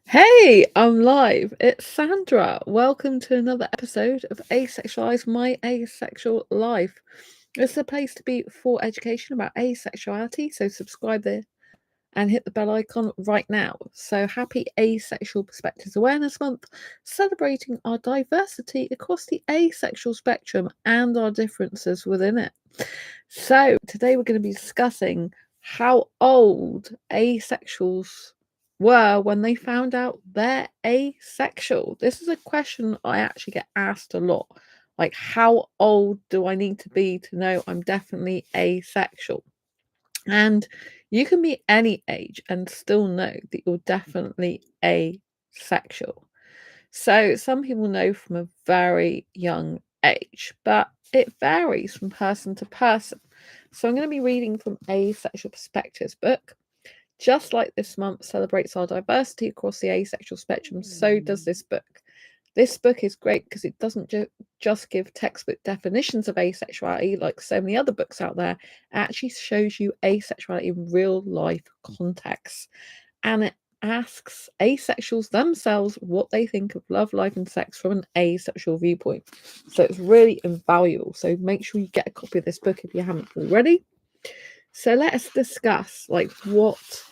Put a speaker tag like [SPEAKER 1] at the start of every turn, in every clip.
[SPEAKER 1] Hey, I'm live. It's Sandra. Welcome to another episode of Asexualise My Asexual Life. It's a place to be for education about asexuality, so subscribe there and hit the bell icon right now. So happy Asexual Perspectives Awareness Month, celebrating our diversity across the asexual spectrum and our differences within it. So today we're going to be discussing how old asexuals were when they found out they're asexual. This is a question I actually get asked a lot. Like, how old do I need to be to know I'm definitely asexual? And you can be any age and still know that you're definitely asexual. So some people know from a very young age, but it varies from person to person. So I'm going to be reading from Asexual Perspectives book. Just like this month celebrates our diversity across the asexual spectrum, so does this book. This book is great because it doesn't just give textbook definitions of asexuality like so many other books out there. It actually shows you asexuality in real life contexts. And it asks asexuals themselves what they think of love, life, and sex from an asexual viewpoint. So it's really invaluable. So make sure you get a copy of this book if you haven't already. So let us discuss what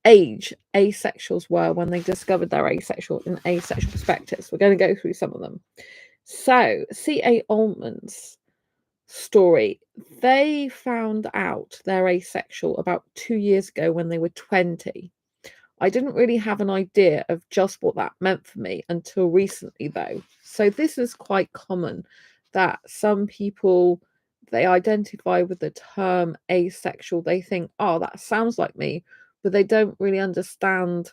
[SPEAKER 1] age asexuals were when they discovered they're asexual in asexual perspectives. We're going to go through some of them. So, C.A. Altman's story, they found out they're asexual about 2 years ago when they were 20. I didn't really have an idea of just what that meant for me until recently, though. So, this is quite common that some people they identify with the term asexual. They think, oh, that sounds like me, but they don't really understand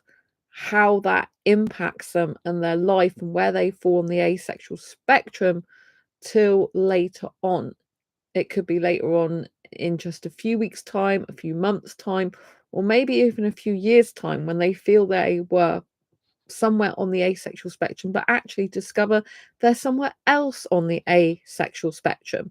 [SPEAKER 1] how that impacts them and their life and where they fall on the asexual spectrum till later on. It could be later on in just a few weeks' time, a few months' time, or maybe even a few years' time when they feel they were somewhere on the asexual spectrum, but actually discover they're somewhere else on the asexual spectrum.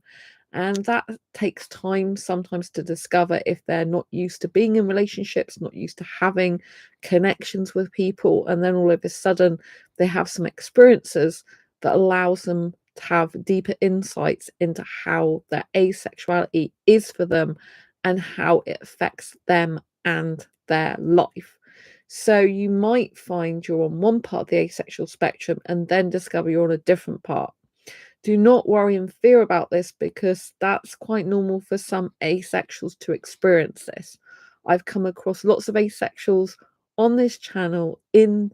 [SPEAKER 1] And that takes time sometimes to discover if they're not used to being in relationships, not used to having connections with people. And then all of a sudden they have some experiences that allows them to have deeper insights into how their asexuality is for them and how it affects them and their life. So you might find you're on one part of the asexual spectrum and then discover you're on a different part. Do not worry and fear about this because that's quite normal for some asexuals to experience this. I've come across lots of asexuals on this channel in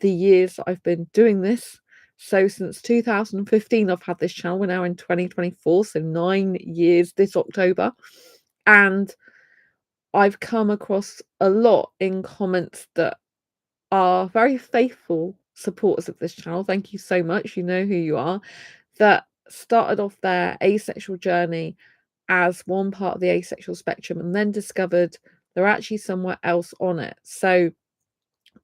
[SPEAKER 1] the years that I've been doing this. So since 2015, I've had this channel. We're now in 2024, so 9 years this October. And I've come across a lot in comments that are very faithful supporters of this channel. Thank you so much. You know who you are. That started off their asexual journey as one part of the asexual spectrum and then discovered they're actually somewhere else on it. So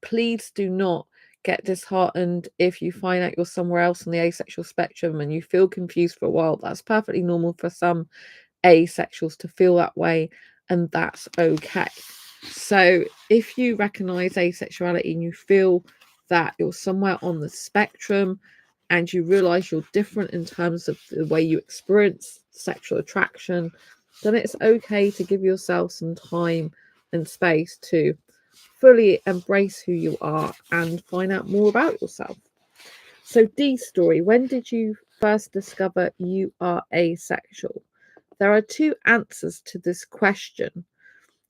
[SPEAKER 1] please do not get disheartened if you find out you're somewhere else on the asexual spectrum and you feel confused for a while. That's perfectly normal for some asexuals to feel that way, and that's okay. So if you recognize asexuality and you feel that you're somewhere on the spectrum and you realize you're different in terms of the way you experience sexual attraction, then it's okay to give yourself some time and space to fully embrace who you are and find out more about yourself. So, Dee's story, when did you first discover you are asexual? There are two answers to this question.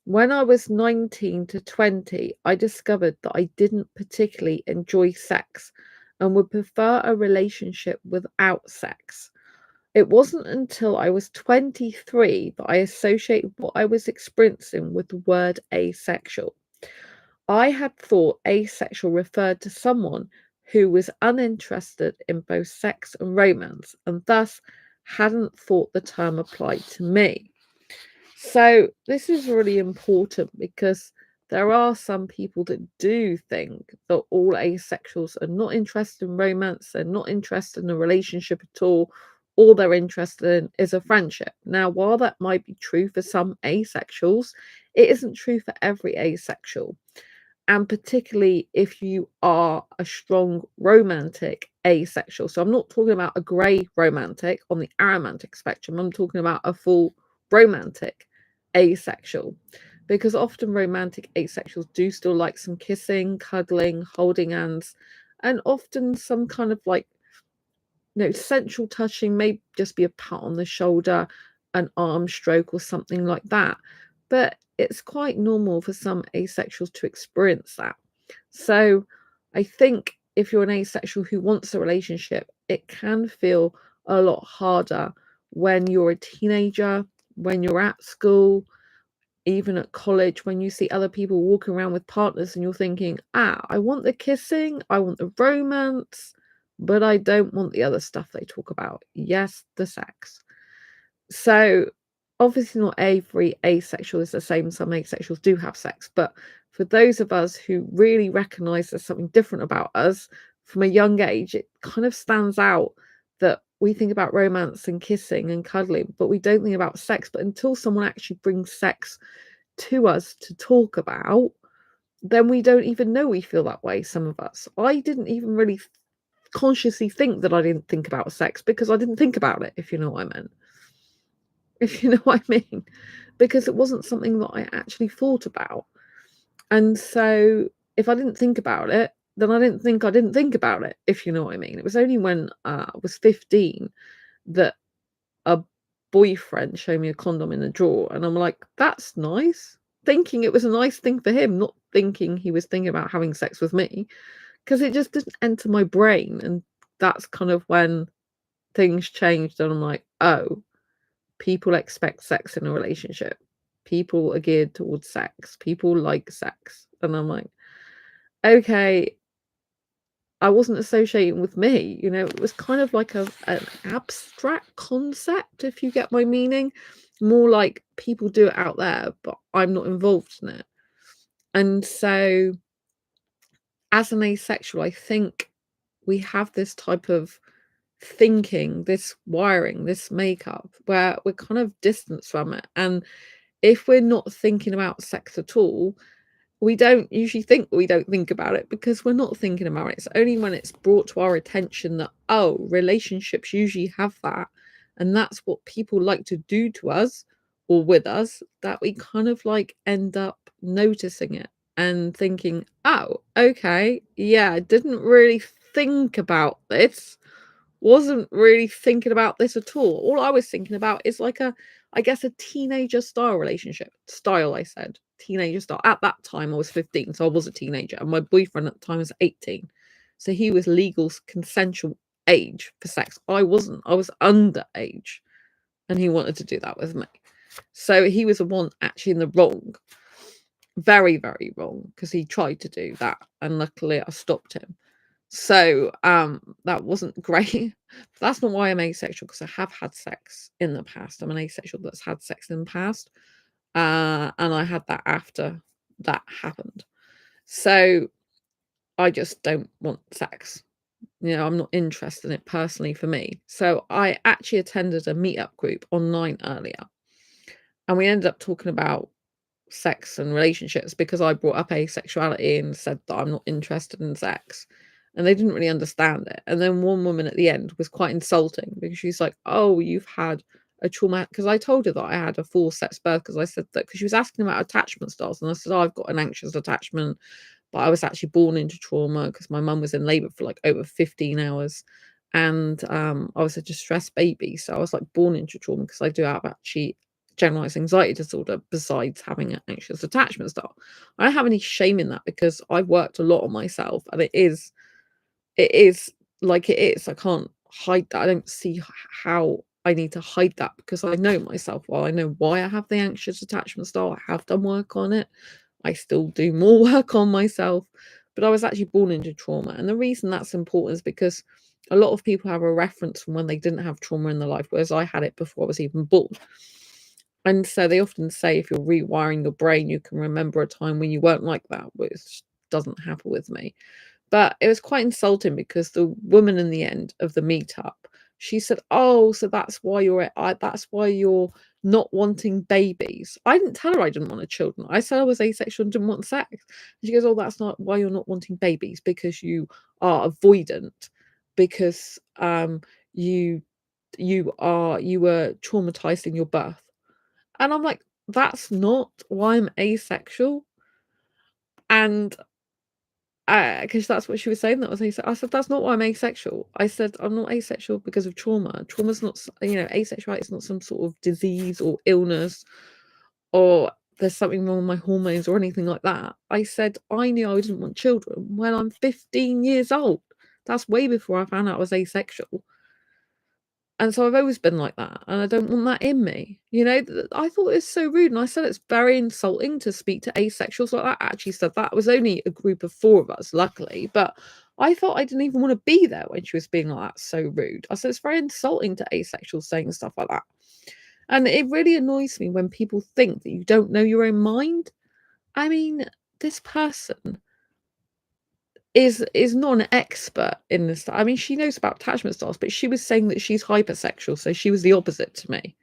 [SPEAKER 1] When I was 19 to 20, I discovered that I didn't particularly enjoy sex and would prefer a relationship without sex. It wasn't until I was 23 that I associated what I was experiencing with the word asexual. I had thought asexual referred to someone who was uninterested in both sex and romance, and thus hadn't thought the term applied to me. So, this is really important because there are some people that do think that all asexuals are not interested in romance, they're not interested in a relationship at all they're interested in is a friendship. Now, while that might be true for some asexuals, it isn't true for every asexual. And particularly if you are a strong romantic asexual. So I'm not talking about a grey romantic on the aromantic spectrum. I'm talking about a full romantic asexual. Because often romantic asexuals do still like some kissing, cuddling, holding hands, and often some kind of like, sensual touching, may just be a pat on the shoulder, an arm stroke, or something like that. But it's quite normal for some asexuals to experience that. So I think if you're an asexual who wants a relationship, it can feel a lot harder when you're a teenager, when you're at school, even at college, when you see other people walking around with partners and you're thinking, I want the kissing, I want the romance, but I don't want the other stuff they talk about. Yes, the sex. So obviously not every asexual is the same. Some asexuals do have sex, but for those of us who really recognize there's something different about us from a young age, it kind of stands out that we think about romance and kissing and cuddling, but we don't think about sex. But until someone actually brings sex to us to talk about, then we don't even know we feel that way, some of us. I didn't even really consciously think that I didn't think about sex because I didn't think about it, if you know what I meant. If you know what I mean. Because it wasn't something that I actually thought about. And so if I didn't think about it, then I didn't think about it, if you know what I mean. It was only when I was 15 that a boyfriend showed me a condom in a drawer, and I'm like, that's nice. Thinking it was a nice thing for him, not thinking he was thinking about having sex with me, because it just didn't enter my brain. And that's kind of when things changed, and I'm like, oh, people expect sex in a relationship. People are geared towards sex. People like sex. And I'm like, okay, I wasn't associating with me. It was kind of like an abstract concept, if you get my meaning. More like people do it out there, but I'm not involved in it. And so as an asexual, I think we have this type of thinking, this wiring, this makeup, where we're kind of distanced from it. And if we're not thinking about sex at all, we don't usually think we don't think about it because we're not thinking about it. It's only when it's brought to our attention that, oh, relationships usually have that, and that's what people like to do to us or with us, that we kind of like end up noticing it and thinking, oh, okay, yeah, I didn't really think about this, wasn't really thinking about this at all I was thinking about is like I guess a teenager style relationship style. I said teenager style. At that time I was 15, so I was a teenager, and my boyfriend at the time was 18, so he was legal consensual age for sex. I wasn't. I was underage, and he wanted to do that with me. So he was the one actually in the wrong, very, very wrong, because he tried to do that, and luckily I stopped him. So that wasn't great. That's not why I'm asexual, because I have had sex in the past. I'm an asexual that's had sex in the past, and I had that after that happened. So I just don't want sex. I'm not interested in it personally for me. So I actually attended a meetup group online earlier, and we ended up talking about sex and relationships because I brought up asexuality and said that I'm not interested in sex, and they didn't really understand it. And then one woman at the end was quite insulting because she's like, oh, you've had a trauma, because I told her that I had a forced birth, because I said that, because she was asking about attachment styles, and I said, oh, I've got an anxious attachment, but I was actually born into trauma because my mum was in labor for like over 15 hours, and I was a distressed baby, so I was like born into trauma because I do have actually generalized anxiety disorder besides having an anxious attachment style. I don't have any shame in that because I've worked a lot on myself, and it is like it is. I can't hide that. I don't see how I need to hide that because I know myself well. I know why I have the anxious attachment style. I have done work on it. I still do more work on myself, but I was actually born into trauma. And the reason that's important is because a lot of people have a reference from when they didn't have trauma in their life, whereas I had it before I was even born. And so they often say if you're rewiring your brain, you can remember a time when you weren't like that, which doesn't happen with me. But it was quite insulting because the woman in the end of the meetup, she said, oh, so that's why you're not wanting babies. I didn't tell her I didn't want children. I said I was asexual and didn't want sex. And she goes, oh, that's not why you're not wanting babies, because you are avoidant, because you were traumatized in your birth. And I'm like, that's not why I'm asexual. And because that's what she was saying, that was asexual. I said, that's not why I'm asexual. I said, I'm not asexual because of trauma. Trauma's not, asexuality is not some sort of disease or illness, or there's something wrong with my hormones or anything like that. I said, I knew I didn't want children when I'm 15 years old. That's way before I found out I was asexual. And so I've always been like that, and I don't want that in me. I thought it was so rude, and I said it's very insulting to speak to asexuals like that. I actually said that. It was only a group of 4 of us, luckily, but I thought I didn't even want to be there when she was being like that, so rude. I said it's very insulting to asexuals saying stuff like that. And it really annoys me when people think that you don't know your own mind. I mean, this person is not an expert in this. I mean, she knows about attachment styles, but she was saying that she's hypersexual, so she was the opposite to me.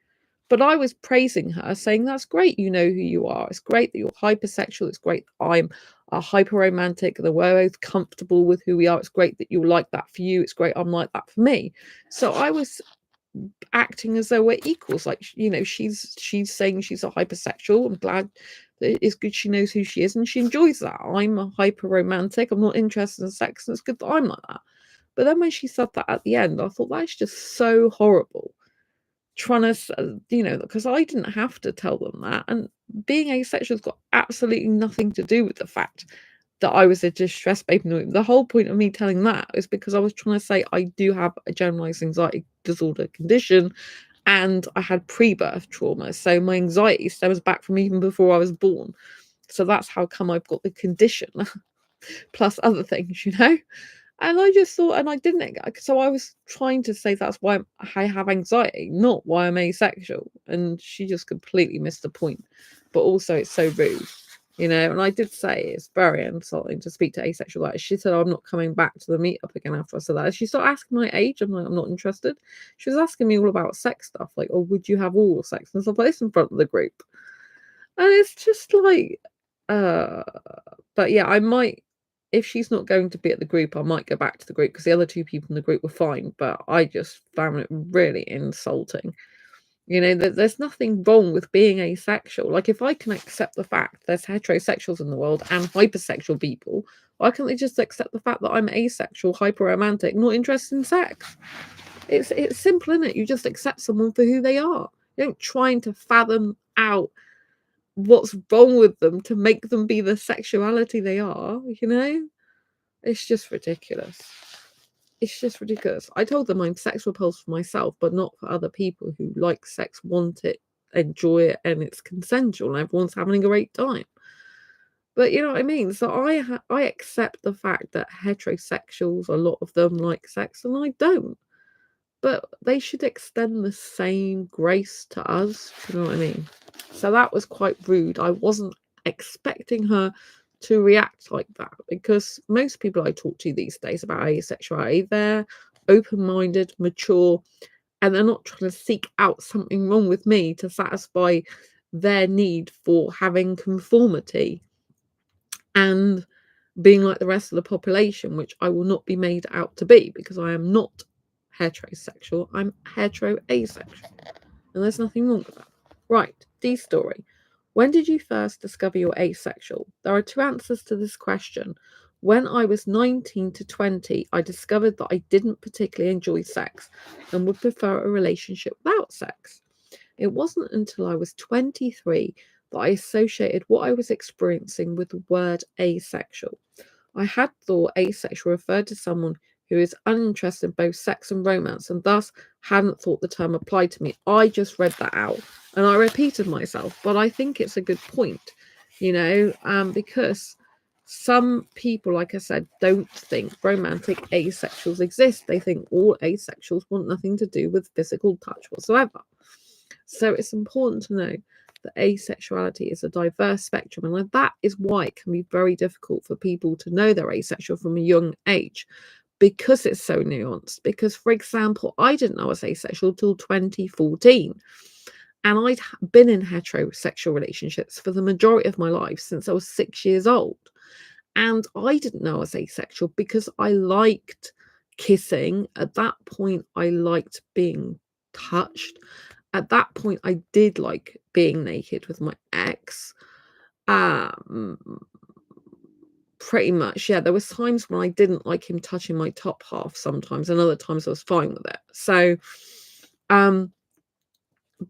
[SPEAKER 1] But I was praising her, saying that's great, you know who you are. It's great that you're hypersexual. It's great that I'm a hyper romantic, that we're both comfortable with who we are. It's great that you're like that for you. It's great I'm like that for me. So I was acting as though we're equals. Like, she's saying she's a hypersexual. I'm glad that it's good she knows who she is and she enjoys that. I'm a hyper romantic. I'm not interested in sex, and it's good that I'm like that. But then when she said that at the end, I thought that's just so horrible. Trying to, because I didn't have to tell them that. And being asexual has got absolutely nothing to do with the fact that I was a distressed baby in the womb. The whole point of me telling that is because I was trying to say I do have a generalized anxiety disorder condition, and I had pre-birth trauma. So my anxiety stems back from even before I was born. So that's how come I've got the condition, plus other things, And I just thought, and I didn't. So I was trying to say that's why I have anxiety, not why I'm asexual. And she just completely missed the point. But also, it's so rude, And I did say it's very insulting to speak to asexual. Like, she said, I'm not coming back to the meetup again after I said that. She started asking my age. I'm like, I'm not interested. She was asking me all about sex stuff, like, oh, would you have oral sex and stuff like this in front of the group? And it's just like, but yeah, I might. If she's not going to be at the group, I might go back to the group, because the other 2 people in the group were fine, but I just found it really insulting. There's nothing wrong with being asexual. Like, if I can accept the fact there's heterosexuals in the world and hypersexual people, why can't they just accept the fact that I'm asexual, hyper-romantic, not interested in sex? It's simple, isn't it? You just accept someone for who they are. You don't trying to fathom out what's wrong with them to make them be the sexuality they are. It's just ridiculous. It's just ridiculous. I told them I'm sex repulsed for myself, but not for other people who like sex, want it, enjoy it, and it's consensual and everyone's having a great time. But you know what I mean? So I accept the fact that heterosexuals, a lot of them like sex, and I don't. But they should extend the same grace to us. You know what I mean? So that was quite rude. I wasn't expecting her to react like that, because most people I talk to these days about asexuality, they're open-minded, mature, and they're not trying to seek out something wrong with me to satisfy their need for having conformity and being like the rest of the population, which I will not be made out to be, because I am not heterosexual. I'm hetero-asexual, and there's nothing wrong with that. Right, D story. When did you first discover you're asexual? There are 2 answers to this question. When I was 19 to 20, I discovered that I didn't particularly enjoy sex and would prefer a relationship without sex. It wasn't until I was 23 that I associated what I was experiencing with the word asexual. I had thought asexual referred to someone who is uninterested in both sex and romance, and thus hadn't thought the term applied to me. I just read that out and I repeated myself, but I think it's a good point, because some people, like I said, don't think romantic asexuals exist. They think all asexuals want nothing to do with physical touch whatsoever. So it's important to know that asexuality is a diverse spectrum, and that is why it can be very difficult for people to know they're asexual from a young age, because it's so nuanced. Because, for example, I didn't know I was asexual till 2014, And I'd been in heterosexual relationships for the majority of my life since I was 6 years old. And I didn't know I was asexual because I liked kissing. At that point, I liked being touched. At that point, I did like being naked with my ex. Um, Pretty much, yeah. There was times when I didn't like him touching my top half sometimes, and other times I was fine with it. So, um,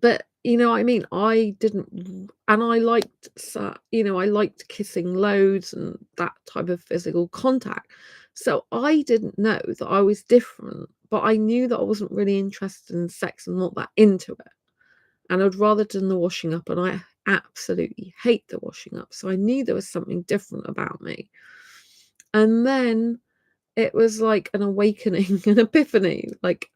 [SPEAKER 1] but you know what I mean? I didn't, and I liked, I liked kissing loads and that type of physical contact. So I didn't know that I was different, but I knew that I wasn't really interested in sex and not that into it. And I'd rather do the washing up, and I absolutely hate the washing up. So I knew there was something different about me. And then it was like an awakening, an epiphany. Like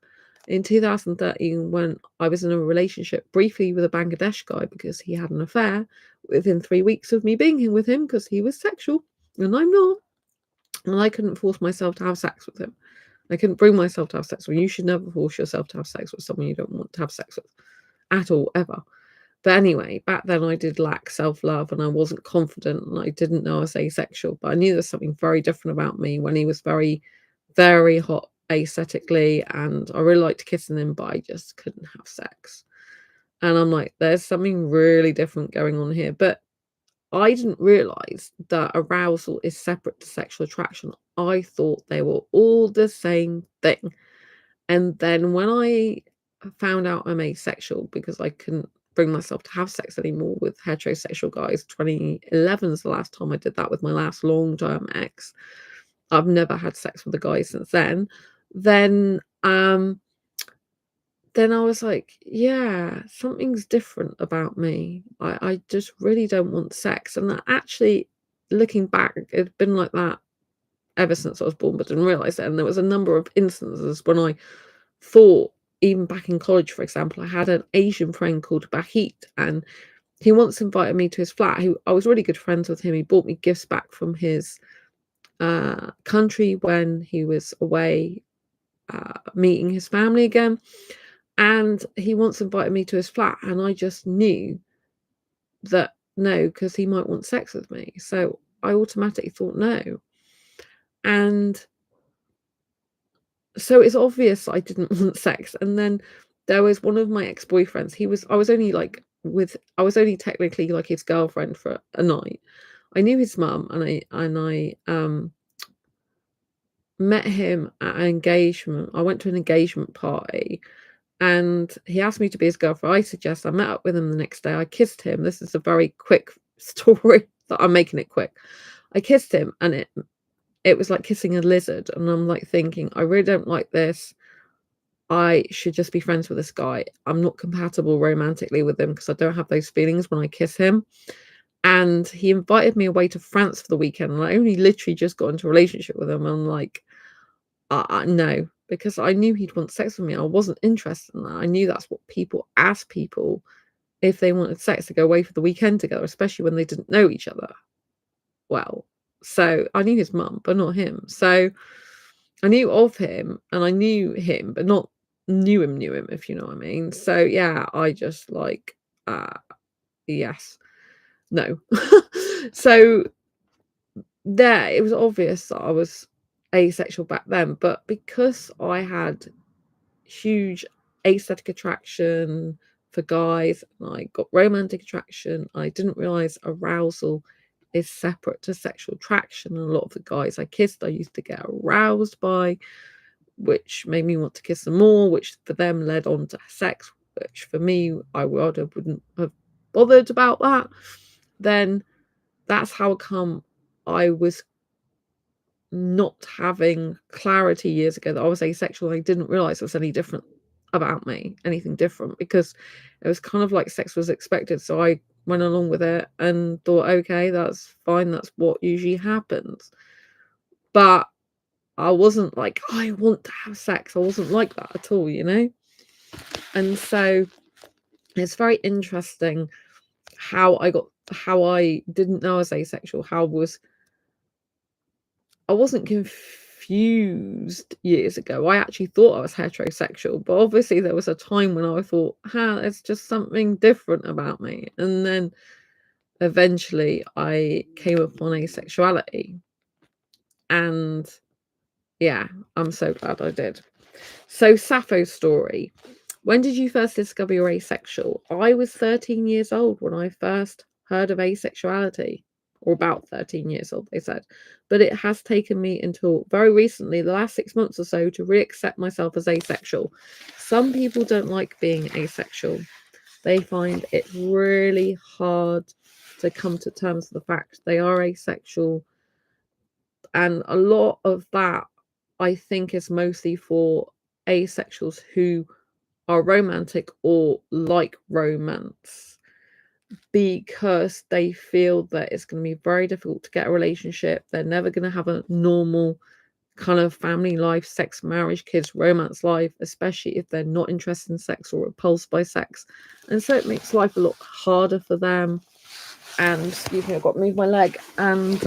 [SPEAKER 1] in 2013, when I was in a relationship briefly with a Bangladesh guy because he had an affair within 3 weeks of me being with him because he was sexual and I'm not. And I couldn't force myself to have sex with him. I couldn't bring myself to have sex with him. You should never force yourself to have sex with someone you don't want to have sex with at all, ever. But anyway, back then I did lack self-love and I wasn't confident and I didn't know I was asexual, but I knew there was something very different about me when he was very, very hot aesthetically, and I really liked kissing him, but I just couldn't have sex. And I'm like, there's something really different going on here. But I didn't realize that arousal is separate to sexual attraction. I thought they were all the same thing. And then when I found out I'm asexual because I couldn't bring myself to have sex anymore with heterosexual guys, 2011 is the last time I did that with my last long-term ex. I've never had sex with a guy since then. Then then I was like, yeah, something's different about me. I just really don't want sex. And that actually, looking back, it's been like that ever since I was born, but didn't realize it. And there was a number of instances when I thought, even back in college, for example, I had an Asian friend called Bahit, and he once invited me to his flat. I was really good friends with him. He bought me gifts back from his country when he was away meeting his family again. And he once invited me to his flat, and I just knew that no, because he might want sex with me. So I automatically thought no. And so it's obvious I didn't want sex. And then there was one of my ex-boyfriends. I was only technically like his girlfriend for a night. I knew his mum, and I met him at an engagement. I went to an engagement party and he asked me to be his girlfriend. I suggest I met up with him the next day. I kissed him. This is a very quick story that I'm making it quick. I kissed him, and it was like kissing a lizard. And I'm like thinking, I really don't like this. I should just be friends with this guy. I'm not compatible romantically with him because I don't have those feelings when I kiss him. And he invited me away to France for the weekend, and I only literally just got into a relationship with him. I'm like, no, because I knew he'd want sex with me. I wasn't interested in that. I knew that's what people asked people if they wanted sex, to go away for the weekend together, especially when they didn't know each other well. So I knew his mum, but not him. So I knew of him and I knew him, but not knew him, if you know what I mean. So yeah, I just like, yes, no. So there, it was obvious that I was asexual back then, but because I had huge aesthetic attraction for guys, and I got romantic attraction, I didn't realize arousal is separate to sexual attraction. And a lot of the guys I kissed, I used to get aroused by, which made me want to kiss them more, which for them led on to sex, which for me, I wouldn't have bothered about that. Then that's how come I was not having clarity years ago that I was asexual. I didn't realize there was any different about me, anything different, because it was kind of like sex was expected. So I went along with it and thought, okay, that's fine. That's what usually happens. But I wasn't like, I want to have sex. I wasn't like that at all, you know? And so it's very interesting how I didn't know I was asexual, I wasn't confused. confused years ago. I actually thought I was heterosexual, but obviously there was a time when I thought, there's just something different about me. And then eventually I came upon asexuality. And yeah, I'm so glad I did. So Sappho's story. When did you first discover you're asexual? I was 13 years old when I first heard of asexuality, or about 13 years old, they said. But it has taken me until very recently, the last 6 months or so, to re-accept myself as asexual. Some people don't like being asexual. They find it really hard to come to terms with the fact they are asexual. And a lot of that, I think, is mostly for asexuals who are romantic or like romance, because they feel that it's going to be very difficult to get a relationship. They're never going to have a normal kind of family life, sex, marriage, kids, romance life, especially if they're not interested in sex or repulsed by sex. And so it makes life a lot harder for them. And excuse me, I've got to move my leg. And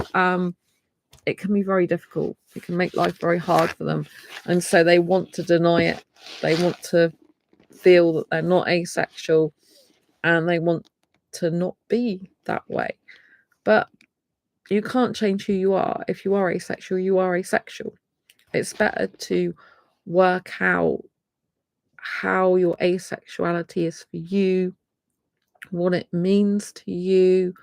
[SPEAKER 1] it can be very difficult. It can make life very hard for them. And so they want to deny it. They want to feel that they're not asexual, and they want to not be that way. But you can't change who you are. If you are asexual, you are asexual. It's better to work out how your asexuality is for you, what it means to you,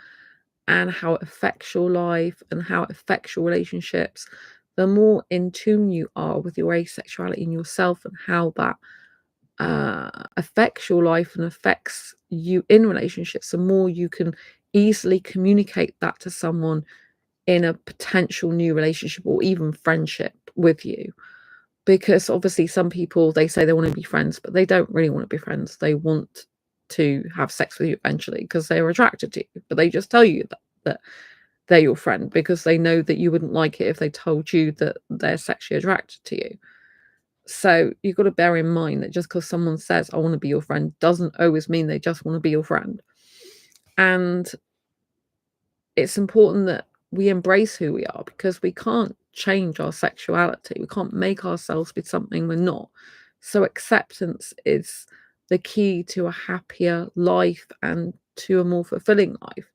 [SPEAKER 1] and how it affects your life and how it affects your relationships. The more in tune you are with your asexuality and yourself and how that affects your life and affects you in relationships, the more you can easily communicate that to someone in a potential new relationship or even friendship with you. Because obviously some people, they say they want to be friends, but they don't really want to be friends. They want to have sex with you eventually because they're attracted to you, but they just tell you that they're your friend because they know that you wouldn't like it if they told you that they're sexually attracted to you. So you've got to bear in mind that just because someone says, I want to be your friend, doesn't always mean they just want to be your friend. And it's important that we embrace who we are, because we can't change our sexuality. We can't make ourselves be something we're not. So acceptance is the key to a happier life and to a more fulfilling life.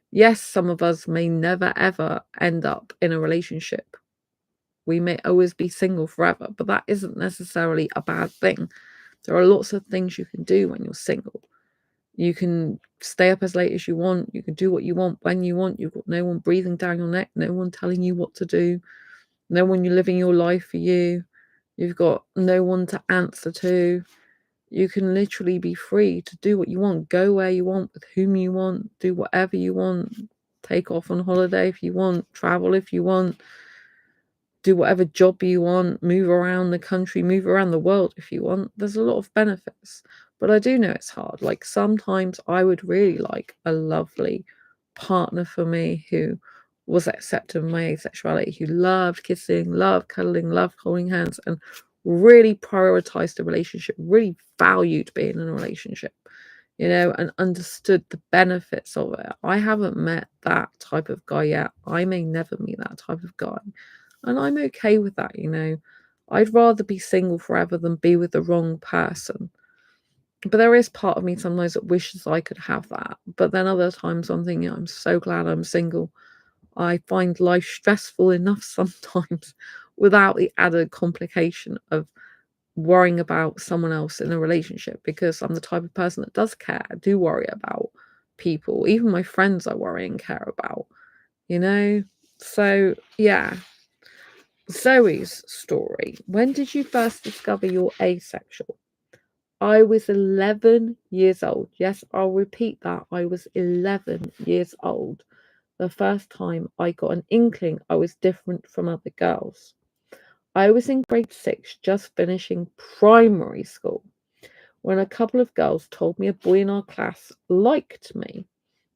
[SPEAKER 1] Yes, some of us may never ever end up in a relationship. We may always be single forever, but that isn't necessarily a bad thing. There are lots of things you can do when you're single. You can stay up as late as you want. You can do what you want when you want. You've got no one breathing down your neck, no one telling you what to do, no one you're living your life for you. You've got no one to answer to. You can literally be free to do what you want, go where you want, with whom you want, do whatever you want, take off on holiday if you want, travel if you want, do whatever job you want, move around the country, move around the world if you want. There's a lot of benefits, but I do know it's hard. Like sometimes I would really like a lovely partner for me who was accepting of my asexuality, who loved kissing, loved cuddling, loved holding hands, and really prioritized the relationship, really valued being in a relationship, and understood the benefits of it. I haven't met that type of guy yet. I may never meet that type of guy. And I'm okay with that, I'd rather be single forever than be with the wrong person. But there is part of me sometimes that wishes I could have that. But then other times I'm thinking, I'm so glad I'm single. I find life stressful enough sometimes without the added complication of worrying about someone else in a relationship, because I'm the type of person that does care, I do worry about people. Even my friends I worry and care about, So, yeah. Zoe's story. When did you first discover you're asexual? I was 11 years old. Yes, I'll repeat that. I was 11 years old the first time I got an inkling I was different from other girls. I was in grade 6, just finishing primary school, when a couple of girls told me a boy in our class liked me.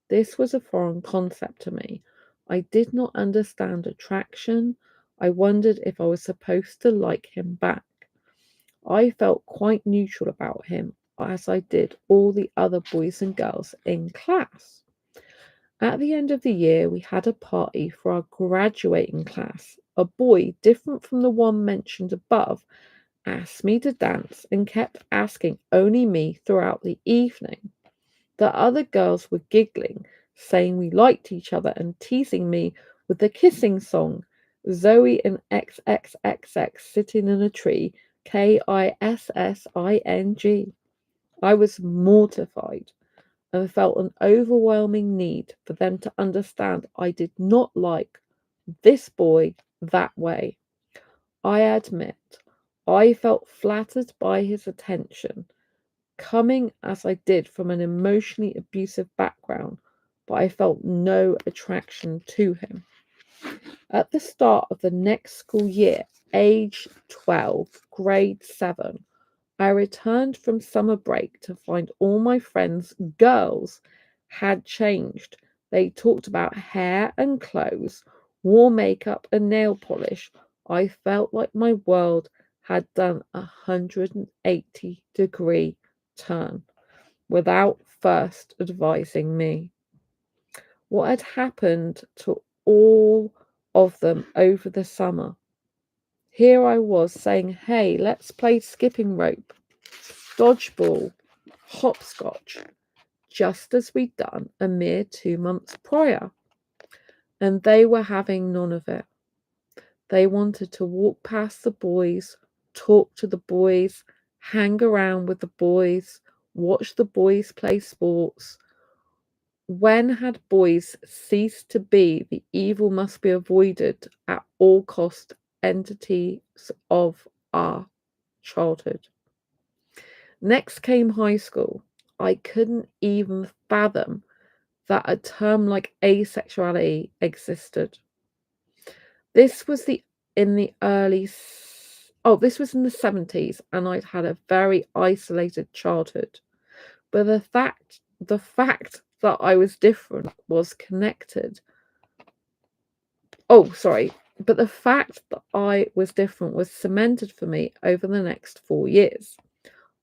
[SPEAKER 1] This was a foreign concept to me. I did not understand attraction. I wondered if I was supposed to like him back. I felt quite neutral about him, as I did all the other boys and girls in class. At the end of the year, we had a party for our graduating class. A boy, different from the one mentioned above, asked me to dance and kept asking only me throughout the evening. The other girls were giggling, saying we liked each other and teasing me with the kissing song. Zoe and XXXX sitting in a tree, KISSING. I was mortified and felt an overwhelming need for them to understand I did not like this boy that way. I admit I felt flattered by his attention, coming as I did from an emotionally abusive background, but I felt no attraction to him. At the start of the next school year, age 12, grade 7, I returned from summer break to find all my friends' girls had changed. They talked about hair and clothes, wore makeup and nail polish. I felt like my world had done a 180-degree turn without first advising me. What had happened to all of them over the summer? Here I was saying, hey, let's play skipping rope, dodgeball, hopscotch, just as we'd done a mere 2 months prior. And they were having none of it. They wanted to walk past the boys, talk to the boys, hang around with the boys, watch the boys play sports. When had boys ceased to be the evil must be avoided at all cost entities of our childhood? Next came high school. I couldn't even fathom that a term like asexuality existed. This was the in the early this was in the 70s, and I'd had a very isolated childhood. But the fact that I was different was connected. But the fact that I was different was cemented for me over the next 4 years.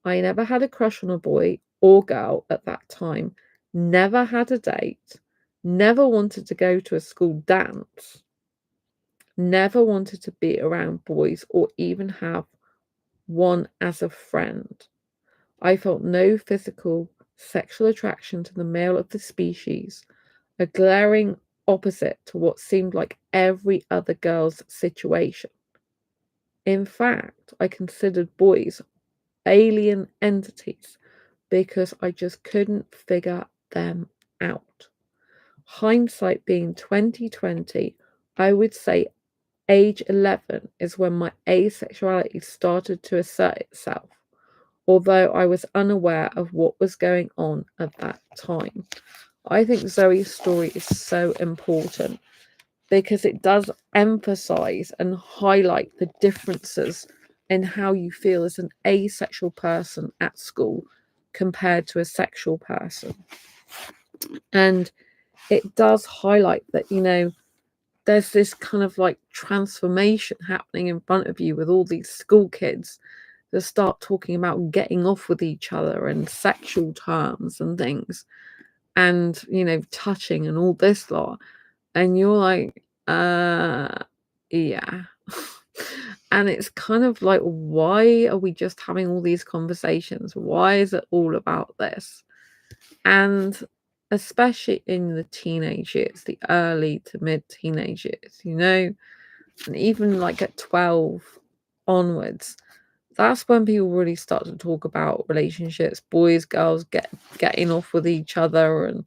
[SPEAKER 1] I never had a crush on a boy or girl at that time, never had a date, never wanted to go to a school dance, never wanted to be around boys or even have one as a friend. I felt no physical, sexual attraction to the male of the species, a glaring opposite to what seemed like every other girl's situation. In fact, I considered boys alien entities because I just couldn't figure them out. Hindsight being 2020, I would say age 11 is when my asexuality started to assert itself, although I was unaware of what was going on at that time. I think Zoe's story is so important because it does emphasize and highlight the differences in how you feel as an asexual person at school compared to a sexual person. And it does highlight that, there's this kind of like transformation happening in front of you with all these school kids that start talking about getting off with each other and sexual terms and things and, touching and all this lot. And you're like, yeah. And it's kind of like, why are we just having all these conversations? Why is it all about this? And especially in the teenage years, the early to mid teenage years, and even like at 12 onwards, that's when people really start to talk about relationships, boys, girls getting off with each other and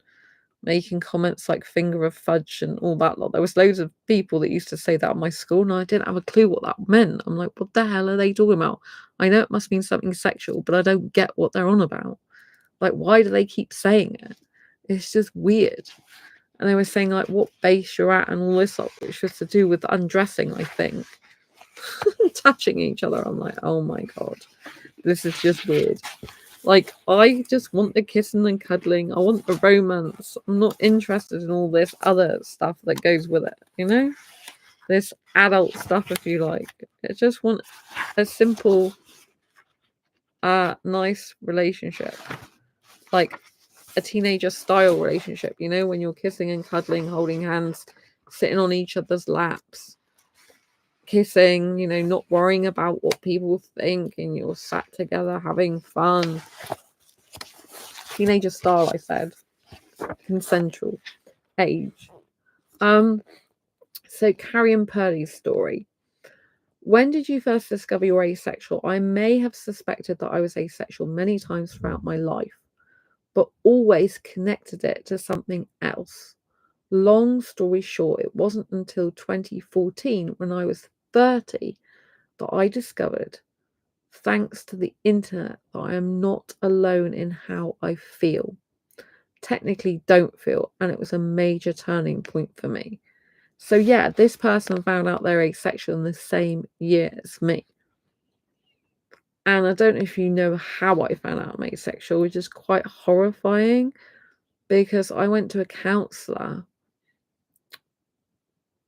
[SPEAKER 1] making comments like finger of fudge and all that lot. There was loads of people that used to say that at my school, and I didn't have a clue what that meant. I'm like, what the hell are they talking about? I know it must mean something sexual, but I don't get what they're on about. Like, why do they keep saying it? It's just weird. And they were saying like what base you're at and all this lot, which was to do with undressing, I think. Touching each other. I'm like, oh my god, this is just weird. Like, I just want the kissing and cuddling. I want the romance. I'm not interested in all this other stuff that goes with it, this adult stuff, if you like. I just want a simple nice relationship. Like, a teenager style relationship, you know, when you're kissing and cuddling, holding hands, sitting on each other's laps, kissing, you know, not worrying about what people think, and you're sat together having fun. Teenager style, I said. Consensual age. So Carrie and Pearlie's story. When did you first discover you're asexual? I may have suspected that I was asexual many times throughout my life, but always connected it to something else. Long story short, it wasn't until 2014, when I was 30, that I discovered, thanks to the internet, that I am not alone in how I feel. Technically don't feel, and it was a major turning point for me. So yeah, this person found out they're asexual in the same year as me. And I don't know if you know how I found out I'm asexual, which is quite horrifying, because I went to a counsellor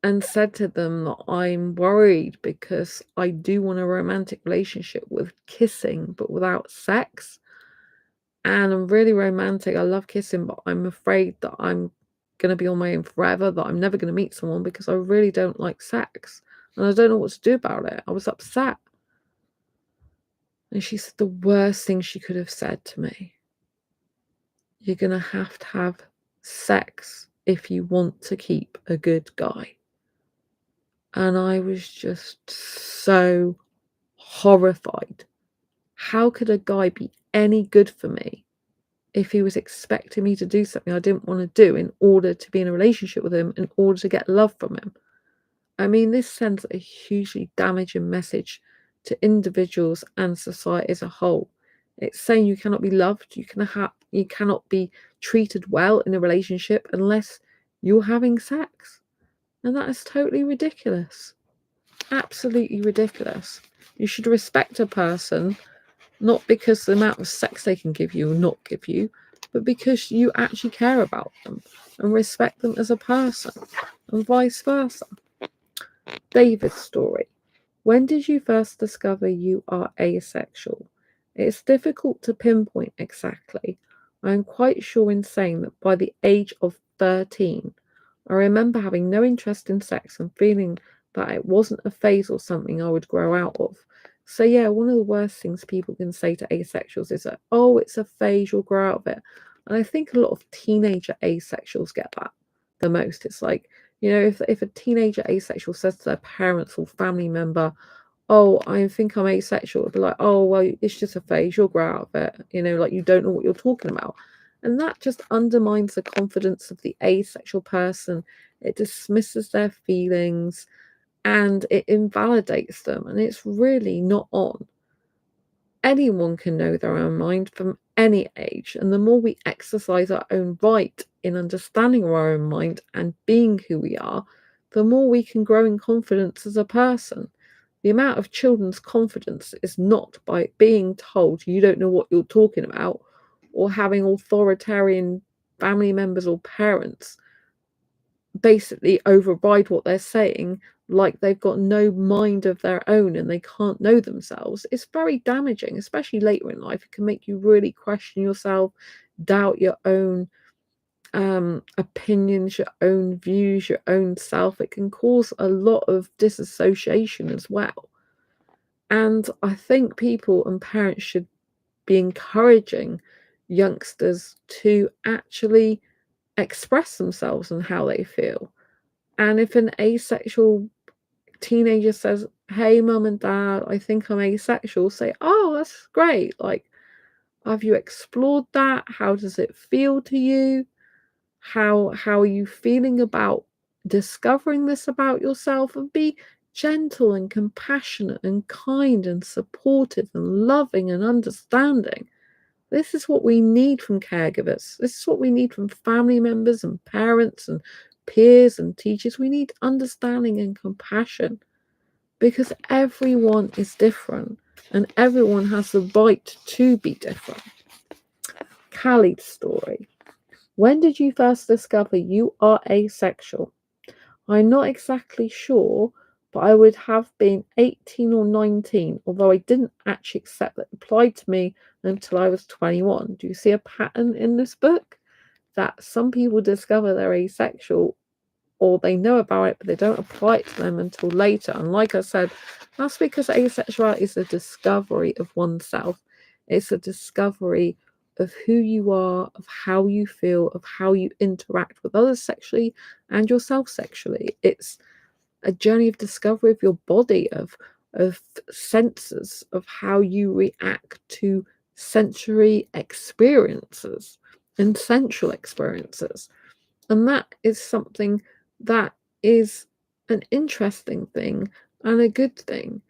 [SPEAKER 1] and said to them that I'm worried because I do want a romantic relationship with kissing but without sex. And I'm really romantic. I love kissing, but I'm afraid that I'm going to be on my own forever, that I'm never going to meet someone because I really don't like sex. And I don't know what to do about it. I was upset. And she said the worst thing she could have said to me: you're going to have sex if you want to keep a good guy. And I was just so horrified. How could a guy be any good for me if he was expecting me to do something I didn't want to do in order to be in a relationship with him, in order to get love from him? I mean, this sends a hugely damaging message to individuals and society as a whole. It's saying you cannot be loved, you cannot be treated well in a relationship unless you're having sex. And that is totally ridiculous. Absolutely ridiculous. You should respect a person, not because the amount of sex they can give you or not give you, but because you actually care about them and respect them as a person, and vice versa. David's story. When did you first discover you are asexual? It's difficult to pinpoint exactly. I am quite sure in saying that by the age of 13, I remember having no interest in sex and feeling that it wasn't a phase or something I would grow out of. So yeah, one of the worst things people can say to asexuals is that, oh, it's a phase, you'll grow out of it. And I think a lot of teenager asexuals get that the most. It's like, you know, if a teenager asexual says to their parents or family member, oh, I think I'm asexual, it'd be like, oh, well, it's just a phase, you'll grow out of it. You know, like, you don't know what you're talking about. And that just undermines the confidence of the asexual person. It dismisses their feelings and it invalidates them. And it's really not on. Anyone can know their own mind from any age. And the more we exercise our own right in understanding our own mind and being who we are, the more we can grow in confidence as a person. The amount of children's confidence is not by being told you don't know what you're talking about, or having authoritarian family members or parents basically override what they're saying, like they've got no mind of their own and they can't know themselves. It's very damaging, especially later in life. It can make you really question yourself, doubt your own opinions, your own views, your own self. It can cause a lot of disassociation as well. And I think people and parents should be encouraging youngsters to actually express themselves and how they feel. And if an asexual teenager says, hey, mum and dad, I think I'm asexual, say, oh, that's great. Like, have you explored that? How does it feel to you? How are you feeling about discovering this about yourself? And be gentle and compassionate and kind and supportive and loving and understanding. This is what we need from caregivers. This is what we need from family members and parents and peers and teachers. We need understanding and compassion, because everyone is different and everyone has the right to be different. Callie's story. When did you first discover you are asexual? I'm not exactly sure, but I would have been 18 or 19, although I didn't actually accept that it applied to me until I was 21. Do you see a pattern in this book? That some people discover they're asexual, or they know about it, but they don't apply it to them until later. And like I said, that's because asexuality is a discovery of oneself. It's a discovery of who you are, of how you feel, of how you interact with others sexually and yourself sexually. It's a journey of discovery of your body, of senses, of how you react to sensory experiences and sensual experiences. And that is something that is an interesting thing and a good thing.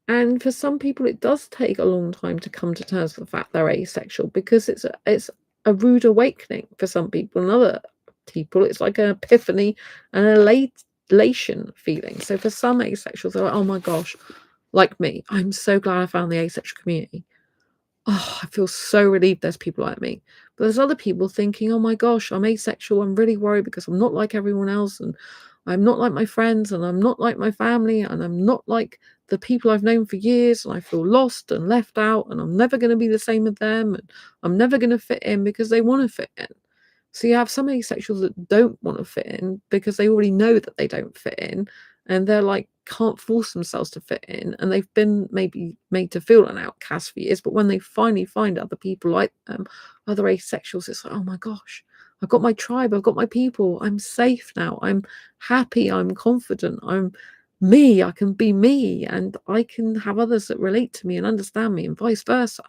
[SPEAKER 1] And for some people, it does take a long time to come to terms with the fact they're asexual, because it's a rude awakening for some people. And other people, it's like an epiphany and elation feeling. So for some asexuals, they're like, oh my gosh, like me, I'm so glad I found the asexual community. Oh, I feel so relieved there's people like me. But there's other people thinking, oh my gosh, I'm asexual. I'm really worried because I'm not like everyone else, and I'm not like my friends, and I'm not like my family, and I'm not like the people I've known for years, and I feel lost and left out, and I'm never going to be the same as them, and I'm never going to fit in because they want to fit in. So you have some asexuals that don't want to fit in because they already know that they don't fit in, and they're like, can't force themselves to fit in, and they've been maybe made to feel an outcast for years, but when they finally find other people like them, other asexuals, it's like, oh my gosh, I've got my tribe, I've got my people, I'm safe now, I'm happy, I'm confident, I'm me, I can be me, and I can have others that relate to me and understand me, and vice versa.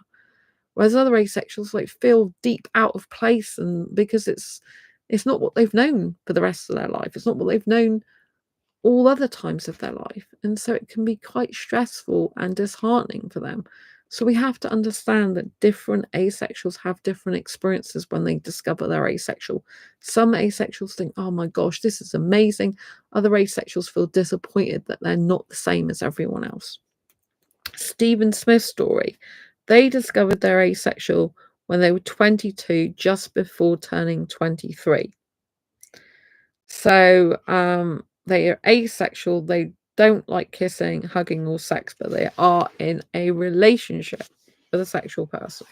[SPEAKER 1] Whereas other asexuals like feel deep out of place, and because it's not what they've known for the rest of their life, it's not what they've known all other times of their life, and so it can be quite stressful and disheartening for them. So we have to understand that different asexuals have different experiences when they discover they're asexual. Some asexuals think, oh my gosh, this is amazing. Other asexuals feel disappointed that they're not the same as everyone else. Stephen Smith's story, they discovered they're asexual when they were 22, just before turning 23. So they are asexual, they don't like kissing, hugging, or sex, but they are in a relationship with a sexual person.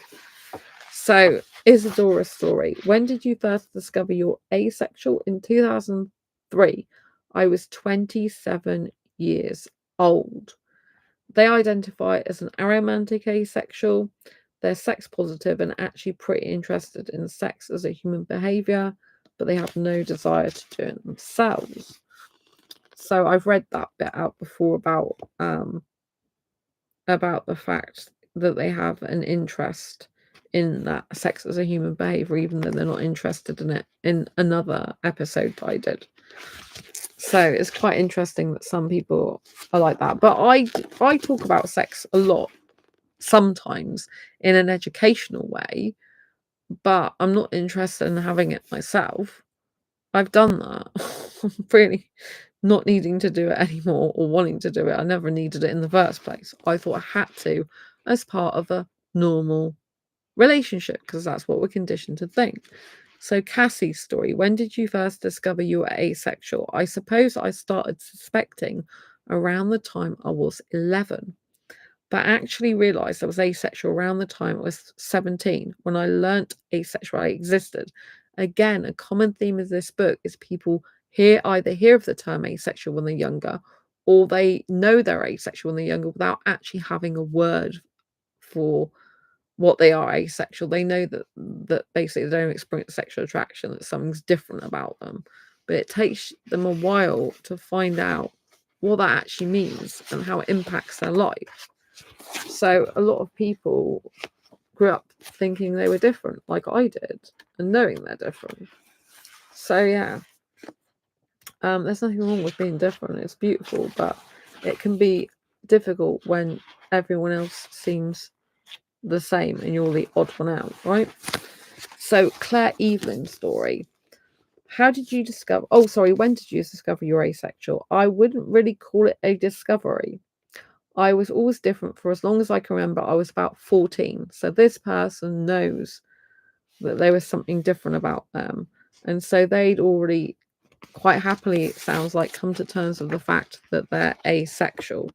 [SPEAKER 1] So Isadora's story, when did you first discover you're asexual? In 2003. I was 27 years old. They identify as an aromantic asexual. They're sex positive and actually pretty interested in sex as a human behavior, but they have no desire to do it themselves. So I've read that bit out before about the fact that they have an interest in that sex as a human behavior, even though they're not interested in it, in another episode that I did. So it's quite interesting that some people are like that. But I talk about sex a lot, sometimes in an educational way, but I'm not interested in having it myself. I've done that. I'm really not needing to do it anymore, or wanting to do it. I never needed it in the first place. I thought I had to as part of a normal relationship, because that's what we're conditioned to think. So Cassie's story, when did you first discover you were asexual? I suppose I started suspecting around the time I was 11, but actually realised I was asexual around the time I was 17, when I learnt asexuality existed. Again, a common theme of this book is people either hear of the term asexual when they're younger, or they know they're asexual when they're younger without actually having a word for what they are asexual. They know that basically they don't experience sexual attraction, that something's different about them, but it takes them a while to find out what that actually means and how it impacts their life. So a lot of people grew up thinking they were different, like I did, and knowing they're different. So yeah, there's nothing wrong with being different. It's beautiful, but it can be difficult when everyone else seems the same and you're the odd one out, right? So Claire Evelyn's story. How did you discover? Oh, sorry. When did you discover you're asexual? I wouldn't really call it a discovery. I was always different for as long as I can remember. I was about 14. So this person knows that there was something different about them. And so they'd already quite happily, it sounds like, come to terms with the fact that they're asexual.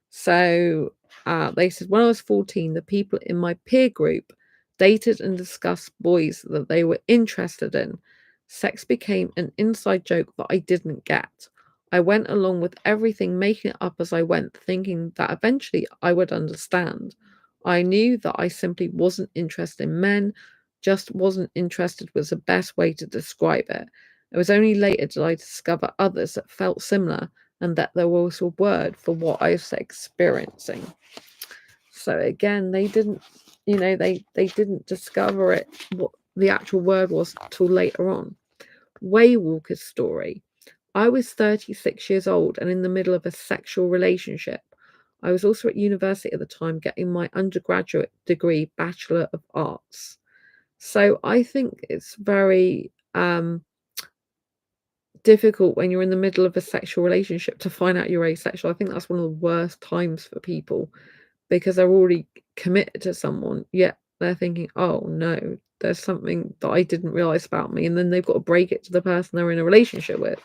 [SPEAKER 1] So they said, when I was 14, the people in my peer group dated and discussed boys that they were interested in. Sex became an inside joke that I didn't get. I went along with everything, making it up as I went, thinking that eventually I would understand. I knew that I simply wasn't interested in men, just wasn't interested was the best way to describe it. It was only later did I discover others that felt similar and that there was a word for what I was experiencing. So again, they didn't, they didn't discover it, what the actual word was, till later on. Waywalker's story. I was 36 years old and in the middle of a sexual relationship. I was also at university at the time getting my undergraduate degree, Bachelor of Arts. So I think it's very difficult when you're in the middle of a sexual relationship to find out you're asexual. I think that's one of the worst times for people because they're already committed to someone, yet they're thinking, oh no, there's something that I didn't realize about me. And then they've got to break it to the person they're in a relationship with.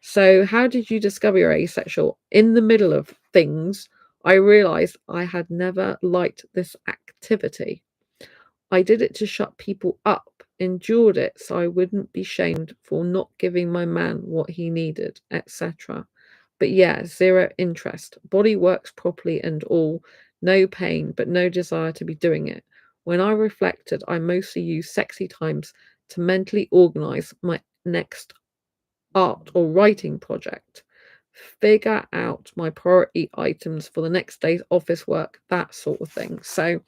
[SPEAKER 1] So, how did you discover you're asexual? In the middle of things, I realized I had never liked this activity. I did it to shut people up, endured it so I wouldn't be shamed for not giving my man what he needed, etc. But yeah, zero interest. Body works properly and all. No pain, but no desire to be doing it. When I reflected, I mostly used sexy times to mentally organize my next art or writing project, figure out my priority items for the next day's office work, that sort of thing. So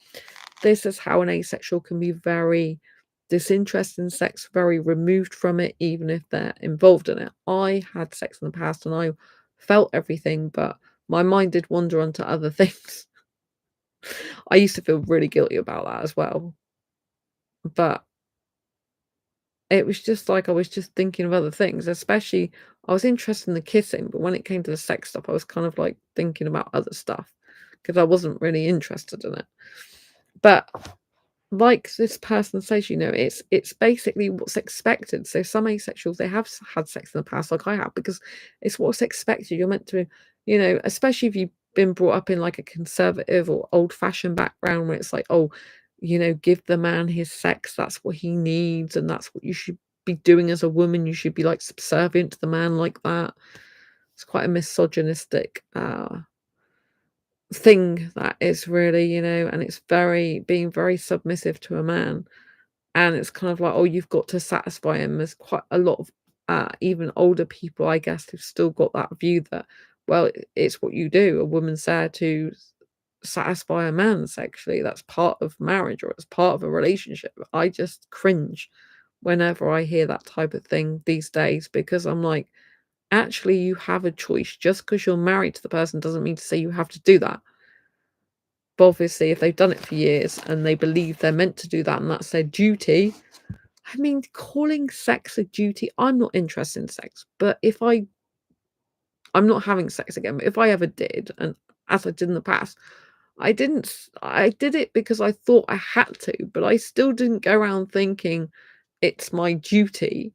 [SPEAKER 1] this is how an asexual can be very disinterested in sex, very removed from it, even if they're involved in it. I had sex in the past and I felt everything, but my mind did wander onto other things. I used to feel really guilty about that as well. But it was just like I was just thinking of other things, especially I was interested in the kissing, but when it came to the sex stuff, I was kind of like thinking about other stuff because I wasn't really interested in it. But like this person says, it's basically what's expected. So some asexuals, they have had sex in the past, like I have, because it's what's expected. You're meant to, especially if you've been brought up in like a conservative or old-fashioned background where it's like, oh, give the man his sex, that's what he needs, and that's what you should be doing as a woman. You should be like subservient to the man like that. It's quite a misogynistic thing that is really, and it's being very submissive to a man. And it's kind of like, oh, you've got to satisfy him. There's quite a lot of even older people, I guess, who've still got that view that, well, it's what you do. A woman's there to satisfy a man sexually. That's part of marriage or it's part of a relationship. I just cringe whenever I hear that type of thing these days because I'm like, actually, you have a choice. Just because you're married to the person doesn't mean to say you have to do that. But obviously, if they've done it for years and they believe they're meant to do that and that's their duty, I mean, calling sex a duty, I'm not interested in sex, but I'm not having sex again, but if I ever did, and as I did in the past, I did it because I thought I had to, but I still didn't go around thinking it's my duty.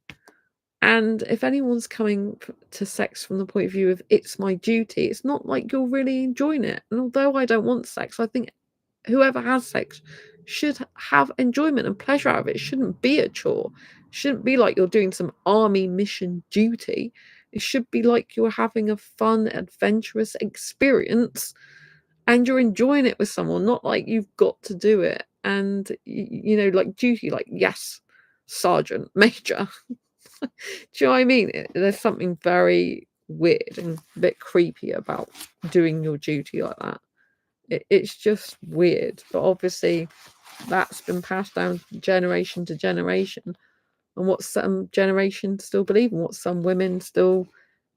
[SPEAKER 1] And if anyone's coming to sex from the point of view of it's my duty, it's not like you're really enjoying it. And although I don't want sex, I think whoever has sex should have enjoyment and pleasure out of it. It shouldn't be a chore. It shouldn't be like you're doing some army mission duty. It should be like you're having a fun, adventurous experience and you're enjoying it with someone, not like you've got to do it. And, like duty, like, yes, sergeant, major. Do you know what I mean? There's something very weird and a bit creepy about doing your duty like that. It's just weird, but obviously that's been passed down generation to generation, and what some generations still believe and what some women still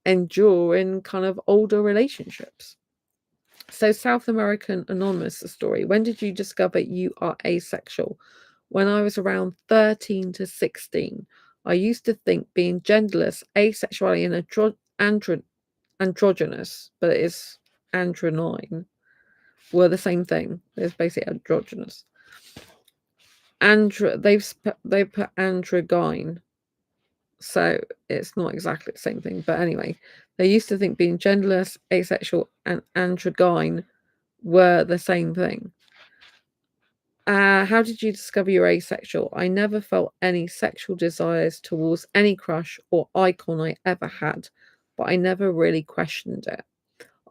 [SPEAKER 1] endure in kind of older relationships. So South American Anonymous, the story. When did you discover you are asexual? When I was around 13 to 16. I used to think being genderless, asexuality, and androgynous, but it is androgyne, were the same thing. It's basically androgynous. They put androgyne, so it's not exactly the same thing. But anyway, they used to think being genderless, asexual, and androgyne were the same thing. How did you discover you're asexual? I never felt any sexual desires towards any crush or icon I ever had, but I never really questioned it.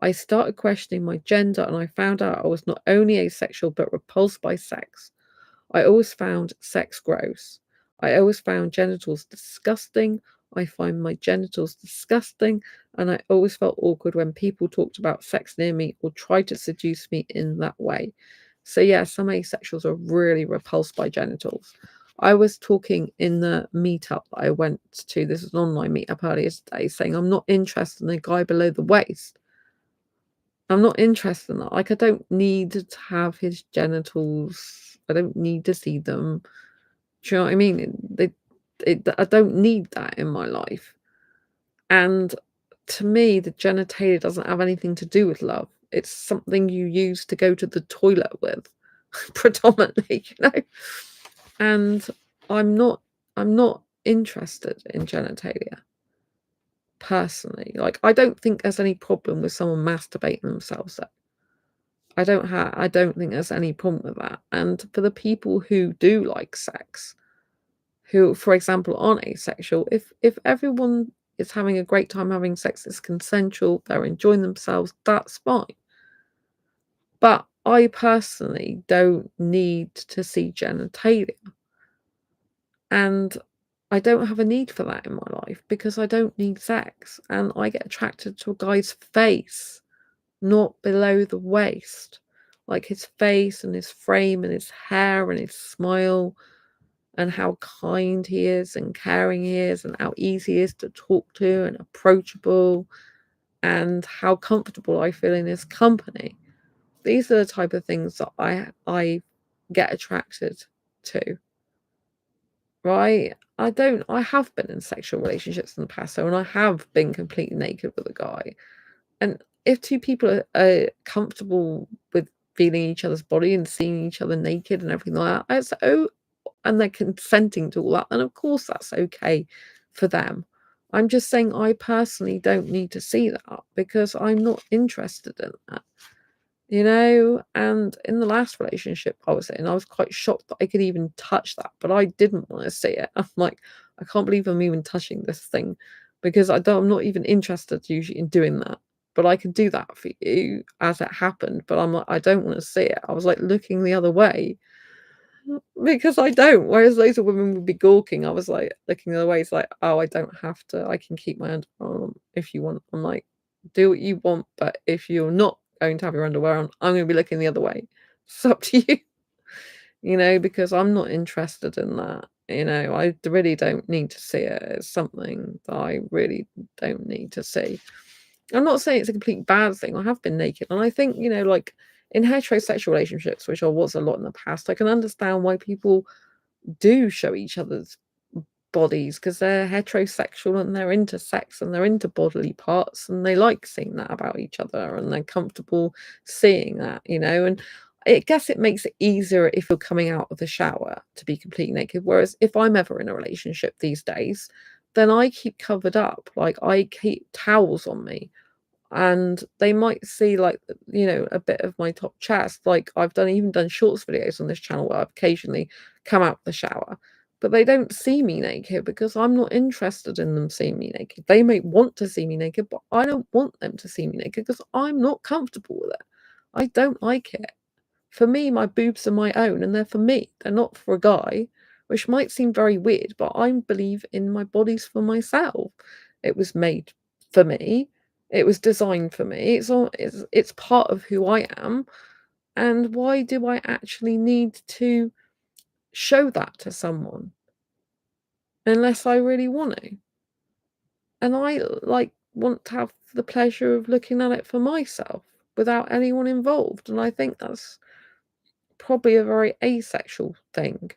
[SPEAKER 1] I started questioning my gender and I found out I was not only asexual but repulsed by sex. I always found sex gross. I always found genitals disgusting. I find my genitals disgusting, and I always felt awkward when people talked about sex near me or tried to seduce me in that way. So, yeah, some asexuals are really repulsed by genitals. I was talking in the meetup that I went to, this is an online meetup earlier today, saying I'm not interested in a guy below the waist. I'm not interested in that. Like, I don't need to have his genitals. I don't need to see them. Do you know what I mean? I don't need that in my life. And to me, the genitalia doesn't have anything to do with love. It's something you use to go to the toilet with, predominantly, you know. And I'm not interested in genitalia personally. Like, I don't think there's any problem with someone masturbating themselves. I don't think there's any problem with that. And for the people who do like sex, who, for example, aren't asexual, if everyone is having a great time having sex, it's consensual, they're enjoying themselves, that's fine. But I personally don't need to see genitalia. And I don't have a need for that in my life because I don't need sex. And I get attracted to a guy's face, not below the waist. Like his face and his frame and his hair and his smile and how kind he is and caring he is and how easy he is to talk to and approachable and how comfortable I feel in his company. These are the type of things that I get attracted to. Right? I have been in sexual relationships in the past, so, and I have been completely naked with a guy. And if two people are comfortable with feeling each other's body and seeing each other naked and everything like that, and they're consenting to all that, then of course that's okay for them. I'm just saying I personally don't need to see that because I'm not interested in that. And in the last relationship I was in, I was quite shocked that I could even touch that, but I didn't want to see it. I'm like, I can't believe I'm even touching this thing because I'm not even interested usually in doing that. But I could do that for you as it happened. But I'm like, I don't want to see it. I was like looking the other way because I don't. Whereas loads of women would be gawking. I was like looking the other way. It's like, oh, I don't have to. I can keep my underwear on if you want. I'm like, do what you want, but if you're not going to have your underwear on, I'm going to be looking the other way. It's up to you, because I'm not interested in that. I really don't need to see it. It's something that I really don't need to see. I'm not saying it's a complete bad thing. I have been naked, and I think, like in heterosexual relationships, which I was a lot in the past, I can understand why people do show each other's bodies because they're heterosexual and they're into sex and they're into bodily parts and they like seeing that about each other and they're comfortable seeing that, and I guess it makes it easier if you're coming out of the shower to be completely naked. Whereas if I'm ever in a relationship these days, then I keep covered up. Like I keep towels on me and they might see like a bit of my top chest. Like I've even done shorts videos on this channel where I've occasionally come out the shower, but they don't see me naked because I'm not interested in them seeing me naked. They may want to see me naked, but I don't want them to see me naked because I'm not comfortable with it. I don't like it. For me, my boobs are my own and they're for me. They're not for a guy, which might seem very weird, but I believe in my bodies for myself. It was made for me. It was designed for me. It's part of who I am. And why do I actually need to show that to someone unless I really want to? And I want to have the pleasure of looking at it for myself without anyone involved. And I think that's probably a very asexual thing.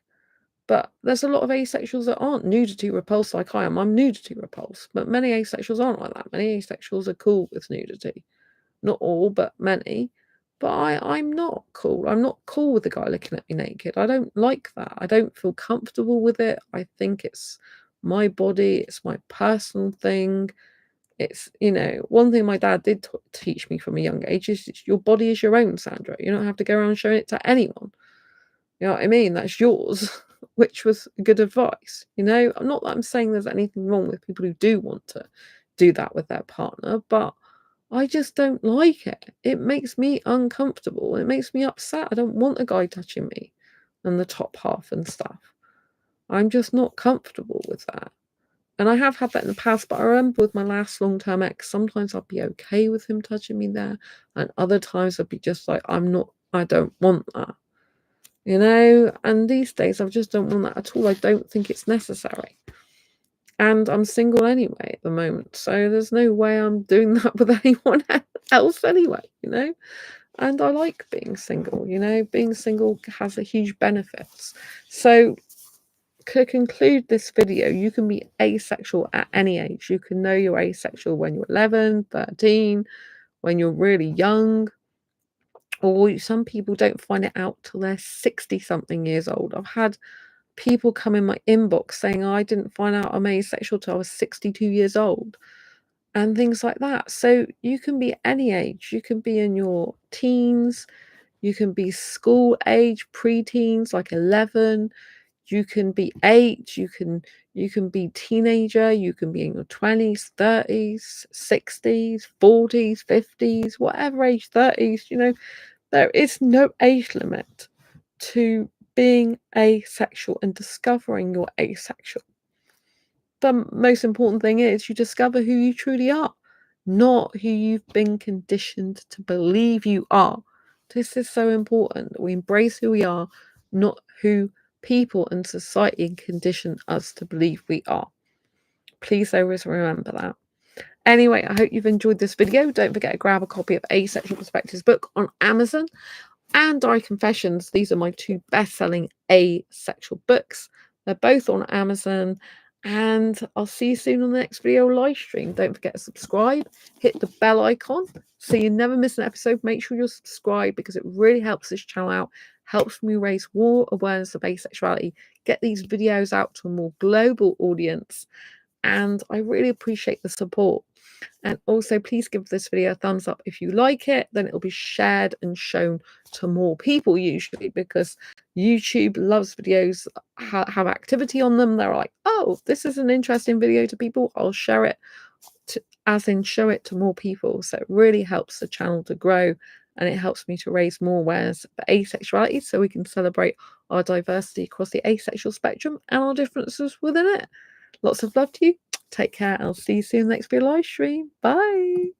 [SPEAKER 1] But there's a lot of asexuals that aren't nudity repulsed like I am. I'm nudity repulsed, but many asexuals aren't like that. Many asexuals are cool with nudity. Not all, but many. But I'm not cool. I'm not cool with the guy looking at me naked. I don't like that. I don't feel comfortable with it. I think it's my body. It's my personal thing. It's, one thing my dad did teach me from a young age is your body is your own, Sandra. You don't have to go around showing it to anyone. You know what I mean? That's yours, which was good advice. You know, not that I'm saying there's anything wrong with people who do want to do that with their partner, but I just don't like it. It makes me uncomfortable. It makes me upset. I don't want a guy touching me and the top half and stuff. I'm just not comfortable with that. And I have had that in the past, but I remember with my last long-term ex, sometimes I'd be okay with him touching me there, and other times I'd be just like, I don't want that. You know, and these days I just don't want that at all. I don't think it's necessary. And I'm single anyway at the moment, so there's no way I'm doing that with anyone else anyway, you know? And I like being single, you know? Being single has a huge benefits. So to conclude this video, you can be asexual at any age. You can know you're asexual when you're 11, 13, when you're really young, or some people don't find it out till they're 60 something years old. I've had people come in my inbox saying, I didn't find out I'm asexual till I was 62 years old, and things like that. So you can be any age. You can be in your teens, you can be school age, pre-teens, like 11, you can be 8, you can be teenager, you can be in your 20s, 30s, 60s, 40s, 50s, whatever age, 30s, you know, there is no age limit to being asexual and discovering you're asexual. The most important thing is you discover who you truly are, not who you've been conditioned to believe you are. This is so important. We embrace who we are, not who people and society condition us to believe we are. Please always remember that. Anyway, I hope you've enjoyed this video. Don't forget to grab a copy of Asexual Perspectives book on Amazon and Diary Confessions. These are my 2 best-selling asexual books. They're both on Amazon, and I'll see you soon on the next video live stream. Don't forget to subscribe, hit the bell icon so you never miss an episode. Make sure you're subscribed because it really helps this channel out, helps me raise more awareness of asexuality, get these videos out to a more global audience, and I really appreciate the support. And also, please give this video a thumbs up if you like it. Then it'll be shared and shown to more people, usually, because YouTube loves videos have activity on them. They're like, oh, this is an interesting video to people, I'll share it, as in show it to more people. So it really helps the channel to grow, and it helps me to raise more awareness for asexuality so we can celebrate our diversity across the asexual spectrum and our differences within it. Lots of love to you. Take care. I'll see you soon next video live stream. Bye.